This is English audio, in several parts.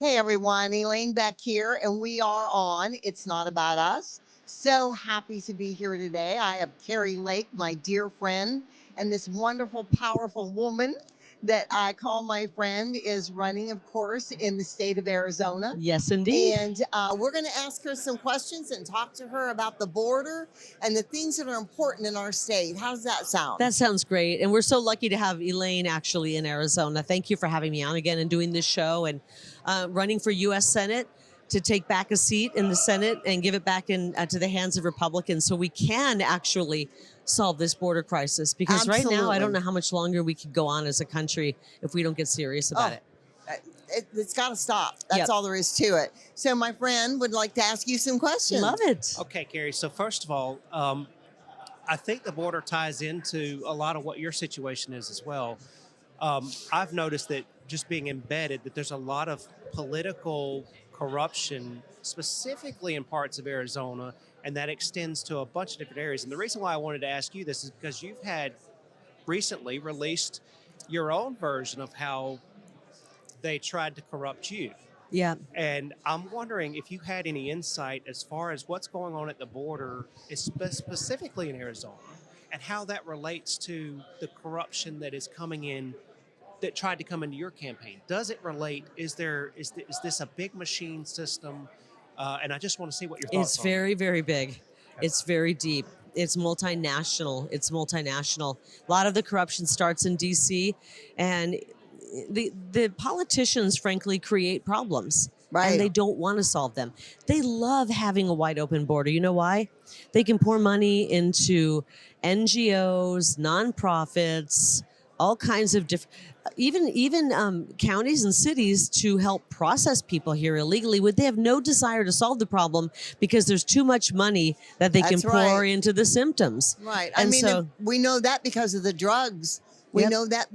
Hey everyone, Elaine back here, and we are on It's Not About Us. So happy to be here today. I have Kari Lake, my dear friend, and this wonderful, powerful woman that I call my friend is running, of course, in the state of Arizona. Yes, indeed. And we're going to ask her some questions and talk to her about the border and the things that are important in our state. How does that sound? That sounds great. And we're so lucky to have Elaine actually in Arizona. Thank you for having me on again and doing this show and running for U.S. Senate to take back a seat in the Senate and give it back to the hands of Republicans so we can actually solve this border crisis. Because right now, I don't know how much longer we could go on as a country if we don't get serious about it. It's got to stop. That's all there is to it. So my friend would like to ask you some questions. Love it. Okay, Kari. So first of all, I think the border ties into a lot of what your situation is as well. I've noticed that just being embedded, that there's a lot of political corruption, specifically in parts of Arizona, and that extends to a bunch of different areas. And the reason why I wanted to ask you this is because you've had recently released your own version of how they tried to corrupt you. Yeah. And I'm wondering if you had any insight as far as what's going on at the border, specifically in Arizona, and how that relates to the corruption that is coming in, that tried to come into your campaign. Does it relate? Is this a big machine system? And I just want to see what your thoughts are. It's very, very big. It's very deep. It's multinational. A lot of the corruption starts in D.C. and the politicians, frankly, create problems. Right. And they don't want to solve them. They love having a wide open border. You know why? They can pour money into NGOs, nonprofits, all kinds of different, even counties and cities to help process people here illegally. They have no desire to solve the problem because there's too much money that they can pour into the symptoms. Right. And I mean, so, we know that because of the drugs. We know that,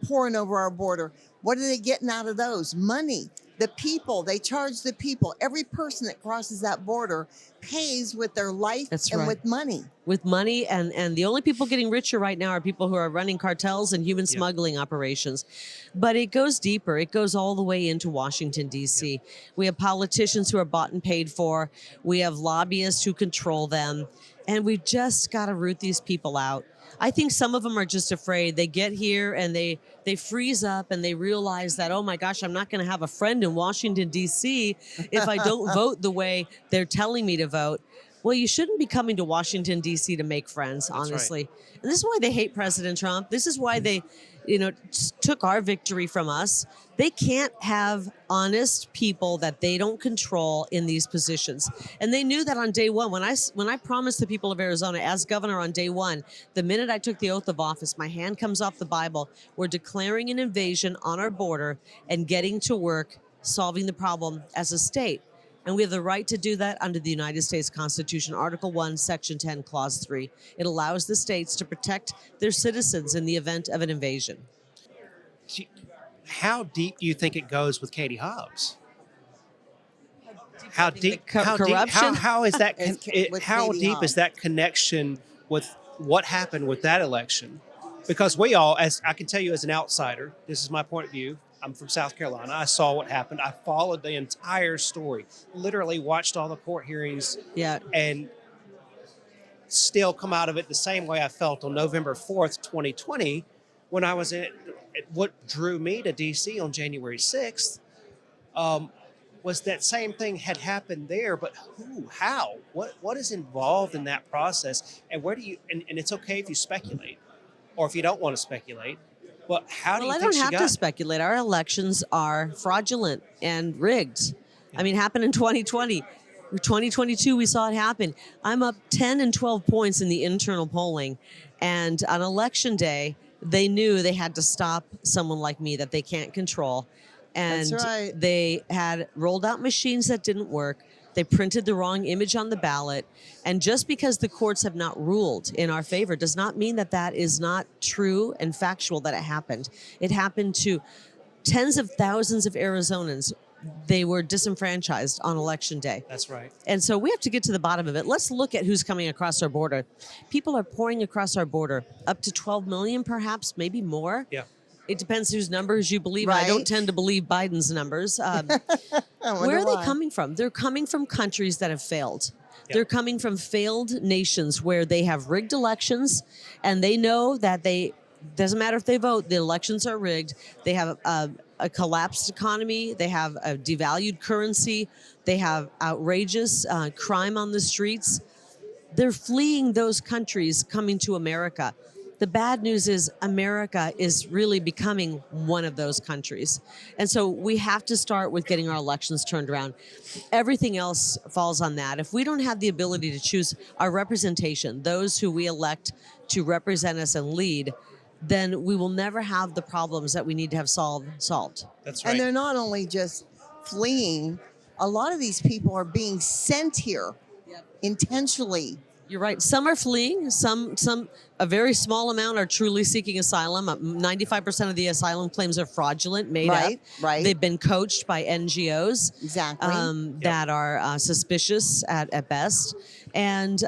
pouring over our border. What are they getting out of those? Money. The people, they charge the people. Every person that crosses that border pays with their life with money. With money, and the only people getting richer right now are people who are running cartels and human smuggling operations. But it goes deeper. It goes all the way into Washington, D.C. We have politicians who are bought and paid for. We have lobbyists who control them. And we've just got to root these people out. I think some of them are just afraid. They get here and they freeze up and they realize that, oh my gosh, I'm not going to have a friend in Washington, D.C. if I don't vote the way they're telling me to vote. Well, you shouldn't be coming to Washington, D.C. to make friends, honestly. Right. And this is why they hate President Trump. This is why they, took our victory from us. They can't have honest people that they don't control in these positions. And they knew that on day one. When I promised the people of Arizona as governor on day one, the minute I took the oath of office, my hand comes off the Bible. We're declaring an invasion on our border and getting to work solving the problem as a state. And we have the right to do that under the United States Constitution, Article 1, Section 10, Clause 3. It allows the states to protect their citizens in the event of an invasion. How deep do you think it goes with Katie Hobbs? How deep? Corruption? How is that? How deep is that connection with what happened with that election? Because we all, as I can tell you as an outsider, this is my point of view. I'm from South Carolina. I saw what happened. I followed the entire story, literally watched all the court hearings, and still come out of it the same way I felt on November 4th, 2020, when I was in what drew me to D.C. on January 6th, was that same thing had happened there, but who, how, what is involved in that process, and where do you, and it's okay if you speculate, or if you don't want to speculate, but how do you think she got? I don't have to speculate. Our elections are fraudulent and rigged. I mean, it happened in 2020. 2022, we saw it happen. I'm up 10 and 12 points in the internal polling. And on election day, they knew they had to stop someone like me that they can't control. And they had rolled out machines that didn't work. They printed the wrong image on the ballot. And just because the courts have not ruled in our favor does not mean that that is not true and factual that it happened. It happened to tens of thousands of Arizonans. They were disenfranchised on election day. That's right. And so we have to get to the bottom of it. Let's look at who's coming across our border. People are pouring across our border, up to 12 million perhaps, maybe more. Yeah. It depends whose numbers you believe. I don't tend to believe Biden's numbers. Where are they coming from? They're coming from countries that have failed. Yep. They're coming from failed nations where they have rigged elections, and they know that doesn't matter if they vote, the elections are rigged. They have a collapsed economy. They have a devalued currency. They have outrageous crime on the streets. They're fleeing those countries, coming to America. The bad news is America is really becoming one of those countries. And so we have to start with getting our elections turned around. Everything else falls on that. If we don't have the ability to choose our representation, those who we elect to represent us and lead, then we will never have the problems that we need to have solved. That's right. And they're not only just fleeing, a lot of these people are being sent here intentionally. You're right. Some are fleeing. A very small amount are truly seeking asylum. 95% of the asylum claims are fraudulent, made up. Right. They've been coached by NGOs. Exactly. That are suspicious at best. And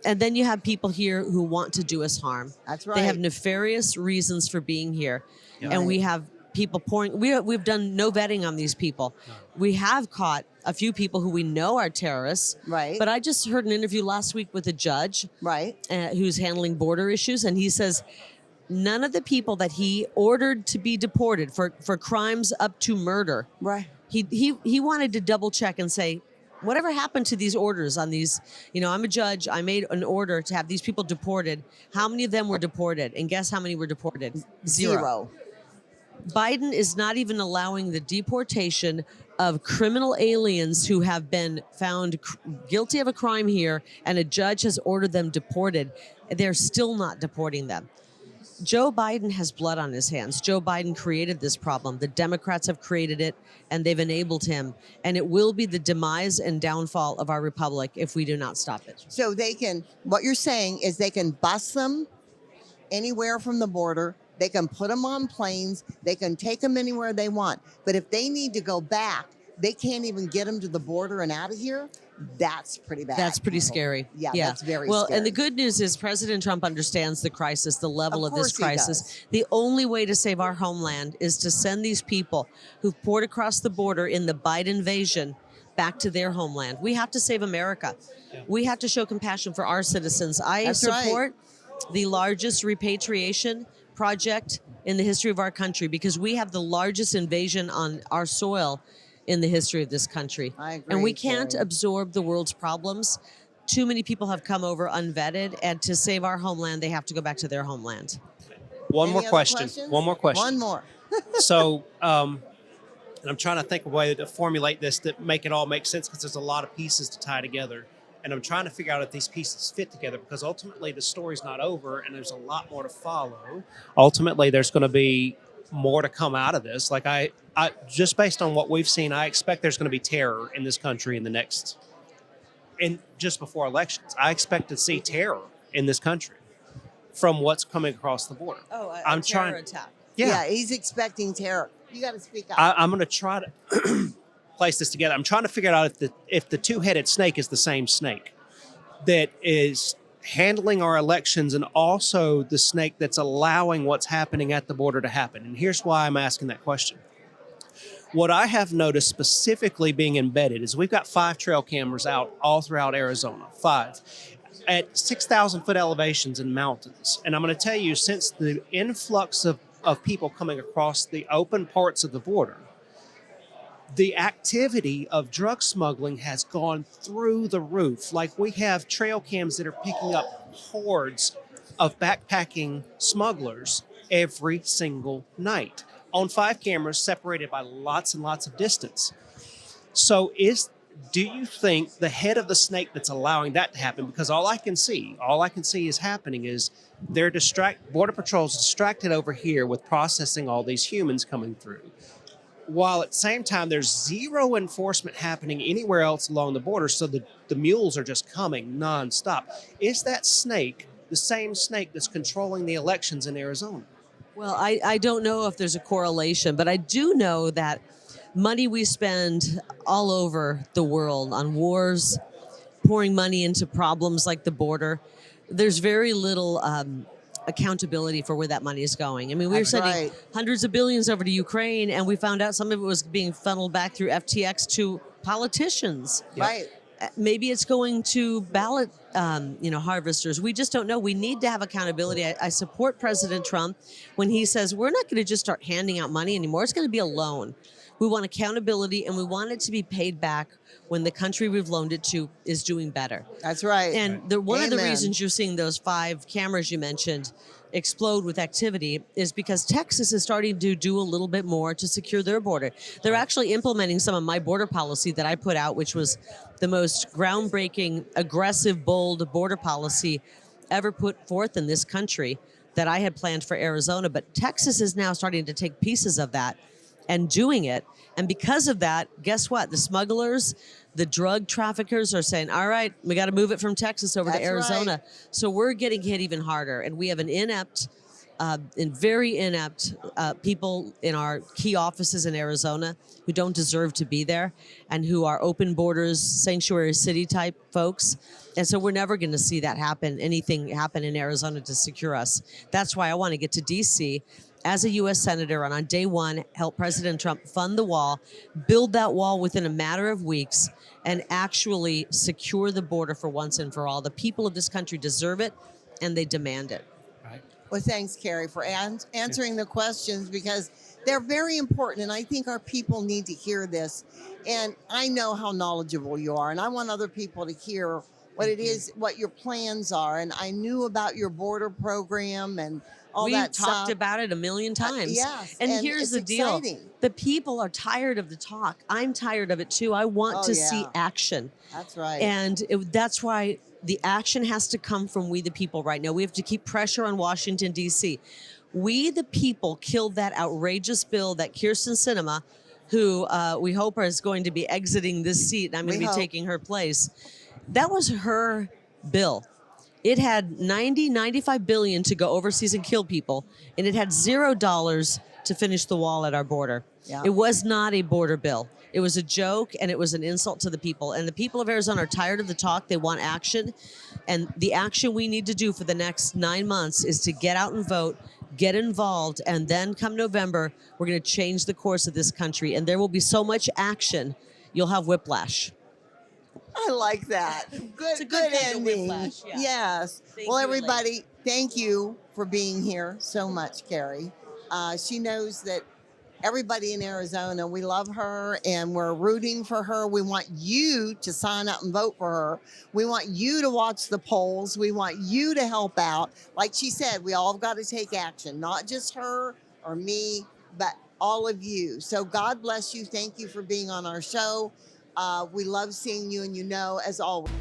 then you have people here who want to do us harm. That's right. They have nefarious reasons for being here. Yep. And we have people pouring. We've done no vetting on these people. No. We have caught a few people who we know are terrorists. Right. But I just heard an interview last week with a judge. Right. Who's handling border issues. And he says none of the people that he ordered to be deported for crimes up to murder. Right. He wanted to double check and say, whatever happened to these orders on these, I'm a judge. I made an order to have these people deported. How many of them were deported? And guess how many were deported? Zero. Biden is not even allowing the deportation of criminal aliens who have been found guilty of a crime here, and a judge has ordered them deported. They're still not deporting them. Joe Biden has blood on his hands. Joe Biden created this problem. The Democrats have created it, and they've enabled him. And it will be the demise and downfall of our republic if we do not stop it. So what you're saying is they can bus them anywhere from the border. They can put them on planes. They can take them anywhere they want. But if they need to go back, they can't even get them to the border and out of here. That's pretty bad. That's pretty scary. Yeah, that's very well, scary. And the good news is President Trump understands the crisis, the level of this crisis. He does. The only way to save our homeland is to send these people who've poured across the border in the Biden invasion back to their homeland. We have to save America. Yeah. We have to show compassion for our citizens. I support the largest repatriation project in the history of our country because we have the largest invasion on our soil in the history of this country. I agree, and we can't absorb the world's problems. Too many people have come over unvetted, and to save our homeland, they have to go back to their homeland. One more question. One more. So, and I'm trying to think of a way to formulate this that make it all make sense because there's a lot of pieces to tie together. And I'm trying to figure out if these pieces fit together because ultimately the story's not over and there's a lot more to follow. Ultimately, there's going to be more to come out of this. Like I just based on what we've seen, I expect there's going to be terror in this country just before elections. I expect to see terror in this country from what's coming across the border. Oh, I'm terror attack. Yeah, he's expecting terror. You got to speak up. I'm going to try to place this together. I'm trying to figure out if the two-headed snake is the same snake that is handling our elections and also the snake that's allowing what's happening at the border to happen. And here's why I'm asking that question. What I have noticed specifically being embedded is we've got 5 trail cameras out all throughout Arizona, 5, at 6,000 foot elevations in mountains. And I'm going to tell you, since the influx of people coming across the open parts of the border, the activity of drug smuggling has gone through the roof. Like we have trail cams that are picking up hordes of backpacking smugglers every single night on 5 cameras separated by lots and lots of distance. So do you think the head of the snake that's allowing that to happen, because all I can see is happening is Border Patrol's distracted over here with processing all these humans coming through, while at the same time there's zero enforcement happening anywhere else along the border, so the mules are just coming nonstop. Is that snake the same snake that's controlling the elections in Arizona? Well, I don't know if there's a correlation, but I do know that money we spend all over the world on wars, pouring money into problems like the border, there's very little accountability for where that money is going. I mean, we were That's sending right. hundreds of billions over to Ukraine, and we found out some of it was being funneled back through FTX to politicians. Right. Maybe it's going to ballot, harvesters. We just don't know. We need to have accountability. I support President Trump when he says we're not going to just start handing out money anymore. It's going to be a loan. We want accountability, and we want it to be paid back when the country we've loaned it to is doing better. That's right. And one of the reasons you're seeing those 5 cameras you mentioned explode with activity is because Texas is starting to do a little bit more to secure their border. They're actually implementing some of my border policy that I put out, which was the most groundbreaking, aggressive, bold border policy ever put forth in this country that I had planned for Arizona. But Texas is now starting to take pieces of that and doing it. And because of that, guess what? The smugglers, the drug traffickers are saying, all right, we got to move it from Texas over to Arizona. Right. So we're getting hit even harder. And we have an very inept people in our key offices in Arizona who don't deserve to be there and who are open borders, sanctuary city type folks. And so we're never going to see that anything happen in Arizona to secure us. That's why I want to get to D.C. as a U.S. Senator and on day one, help President Trump fund the wall, build that wall within a matter of weeks, and actually secure the border for once and for all. The people of this country deserve it, and they demand it. Right. Well, thanks, Kari, for answering the questions, because they're very important, and I think our people need to hear this. And I know how knowledgeable you are, and I want other people to hear what it is, what your plans are. And I knew about your border program and all that stuff. We've talked about it a million times. Yes. And here's the deal. The people are tired of the talk. I'm tired of it too. I want to see action. That's right. And that's why the action has to come from we the people right now. We have to keep pressure on Washington, D.C. We the people killed that outrageous bill that Kyrsten Sinema, who we hope is going to be exiting this seat, and I'm going to be taking her place. That was her bill. It had 95 billion to go overseas and kill people, and it had $0 to finish the wall at our border. Yeah. It was not a border bill. It was a joke, and it was an insult to the people. And the people of Arizona are tired of the talk. They want action. And the action we need to do for the next 9 months is to get out and vote, get involved, and then come November, we're going to change the course of this country. And there will be so much action, you'll have whiplash. I like that. Good ending. Yes. Well, everybody, thank you for being here so much, Kari. She knows that everybody in Arizona, we love her and we're rooting for her. We want you to sign up and vote for her. We want you to watch the polls. We want you to help out. Like she said, we all got to take action, not just her or me, but all of you. So God bless you. Thank you for being on our show. We love seeing you, and as always.